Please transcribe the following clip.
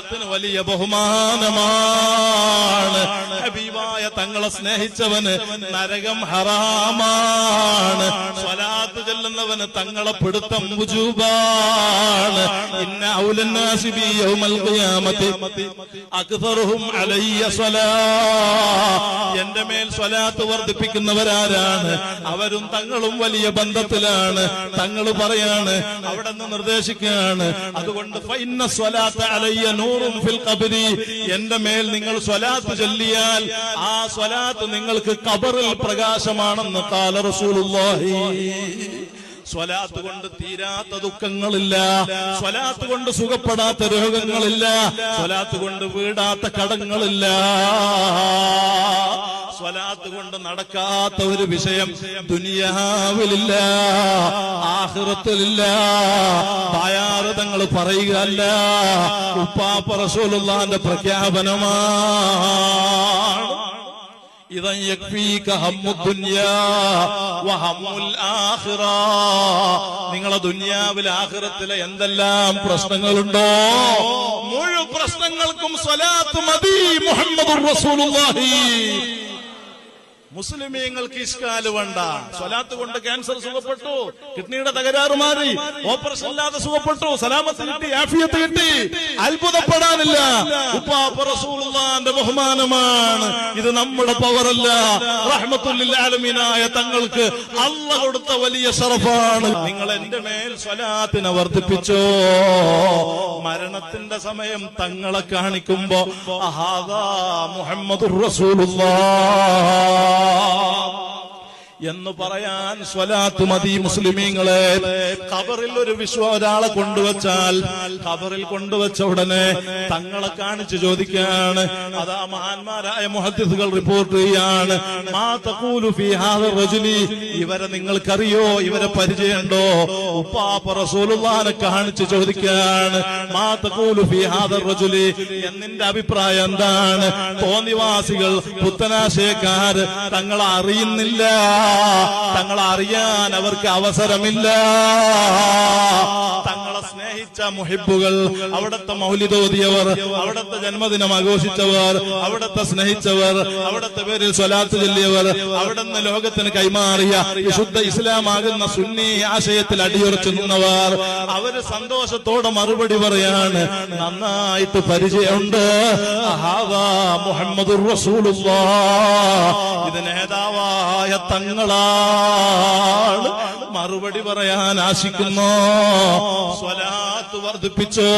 സ്വലാത്തിന് വലിയ ബഹുമാനമാണ്. ഹബീബായ തങ്ങളെ സ്നേഹിച്ചവന് നരകം ഹറാമാണ്. സ്വലാത്ത് ചൊല്ലുന്നവന് തങ്ങളെ പിടുത്തം വുജൂബാണ്. ഇന്ന ഔലന്നാസി ബി യൗമൽ ഖിയാമത്തി അക്സറുഹും അലയ്യ സ്വലാ. എന്റെ മേൽ സ്വലാത്ത് വർദ്ധിപ്പിക്കുന്നവരാരാണ്? അവരും തങ്ങളും വലിയ ബന്ധത്തിലാണ്. തങ്ങൾ പറയാണ്, അവിടെ നിന്ന് നിർദ്ദേശിക്കുകയാണ്, അതുകൊണ്ട് ഫഇന്ന സ്വലാത്ത അലയ്യ നൂറും ഫിൽ ഖബ്രി. എന്റെ മേൽ നിങ്ങൾ സ്വലാത്ത് ചൊല്ലിയാൽ ആ സ്വലാത്ത് നിങ്ങൾക്ക് ഖബറിൽ പ്രകാശമാണെന്ന് ഖാല റസൂലുള്ളാഹി. സ്വലാത്ത് കൊണ്ട് തീരാത്ത ദുഃഖങ്ങളില്ല, സ്വലാത്ത് കൊണ്ട് സുഖപ്പെടാത്ത രോഗങ്ങളില്ല, സ്വലാത്ത് കൊണ്ട് വീടാത്ത കടങ്ങളില്ല, സ്വലാത്ത് കൊണ്ട് നടക്കാത്ത ഒരു വിഷയം ദുനിയാവിലില്ല, ആഖിറത്തിലില്ല. തായാറ് തങ്ങൾ പറയുകയല്ല, ഉപ്പാപ്പ റസൂലുള്ളാഹിന്റെ പ്രഖ്യാപനമാണ്. ഇദൻ യക്ഫീക ഹമ്മുദ് ദുനിയാ വഹമ്മുൽ ആഖിറ. നിങ്ങളെ ദുനിയാവിലെ ആഖിറത്തിലെ എന്തെല്ലാം പ്രശ്നങ്ങളുണ്ടോ മുഴുവൻ പ്രശ്നങ്ങൾക്കും സ്വലാത്ത് മതി. മുഹമ്മദുർ റസൂലുള്ളാഹി. മുസ്ലിമീങ്ങൾക്ക് ഇസ്കാല് വേണ്ട. സ്വലാത്ത് കൊണ്ട് ക്യാൻസർ സുഖപ്പെട്ടു, കിഡ്നിയുടെ തകരാറ് മാറി, ഓപ്പറേഷൻ ഇല്ലാതെ സുഖപ്പെട്ടു, സലാമത്ത് കിട്ടി, ആഫിയത്ത് കിട്ടി. അത്ഭുതപ്പെടാനില്ല. ഉപ്പാപ്പ റസൂലുള്ളാഹിന്റെ ബഹുമാനമാണ്. ഇത് നമ്മുടെ പവറല്ല, റഹ്മത്തുൽ ലിൽ ആലമീനായ തങ്ങൾക്ക് അല്ലാഹ് കൊടുത്ത വലിയ ശറഫാണ്. നിങ്ങൾ എന്റെ മേൽ സ്വലാത്തിനെ വർദ്ധിപ്പിച്ചോ. മരണത്തിന്റെ സമയം തങ്ങളെ കാണിക്കുമ്പോ അഹാദാ മുഹമ്മദുർ റസൂലുള്ളാഹ് എന്ന് പറയാൻ സ്വലാത്ത് മതി. മുസ്ലിമീങ്ങളെ, ഖബറിൽ ഒരു ഒരാളെ കൊണ്ടുവച്ചാൽ, ഖബറിൽ കൊണ്ടുവച്ച ഉടനെ തങ്ങളെ കാണിച്ച് ചോദിക്കാണ്. അതാ മഹാന്മാരായ മുഹദ്ദിസുകൾ റിപ്പോർട്ട് ചെയ്യാണ്, മാ തഖൂലു ഫീ ഹാദർ റജുലി. ഇവരെ നിങ്ങൾക്കറിയോ? ഇവരെ പരിചയമുണ്ടോ? ഉപ്പാപ്പ റസൂലുള്ളാഹിനെ കാണിച്ച് ചോദിക്കാണ്, മാ തഖൂലു ഫീ ഹാദർ റജുലി. എന്നിന്റെ അഭിപ്രായം എന്താണ്? തോന്നിവാസികൾ, പുത്തനാശയക്കാർ തങ്ങളെ അറിയുന്നില്ല, തങ്ങളെ അറിയാൻ അവർക്ക് അവസരമില്ല. തങ്ങളെ സ്നേഹിച്ച മുഹിബ്ബുകൾ, അവിടത്തെ മൗലിദോദിയവർ, അവിടത്തെ ജന്മദിനം ആഘോഷിച്ചവർ, അവിടത്തെ സ്നേഹിച്ചവർ, അവിടത്തെ പേരിൽ സ്വലാത്ത് ചൊല്ലിയവർ, അവിടുന്ന് ലോകത്തിന് കൈമാറിയ വിശുദ്ധ ഇസ്ലാമാകുന്ന സുന്നി ആശയത്തിൽ അടിയുറച്ചു നിന്നവർ, അവര് സന്തോഷത്തോടെ മറുപടി പറയാണ്, നന്നായിട്ട് പരിചയമുണ്ട്, ഹാദാ മുഹമ്മദുർ റസൂലുള്ളാഹ്. ഇത് നേതാവായ തങ്ങളാണ്. മറുപടി പറയാൻ ആശിക്കുന്നു. സ്വലാത്ത് വർദ്ധിപ്പിച്ചോ.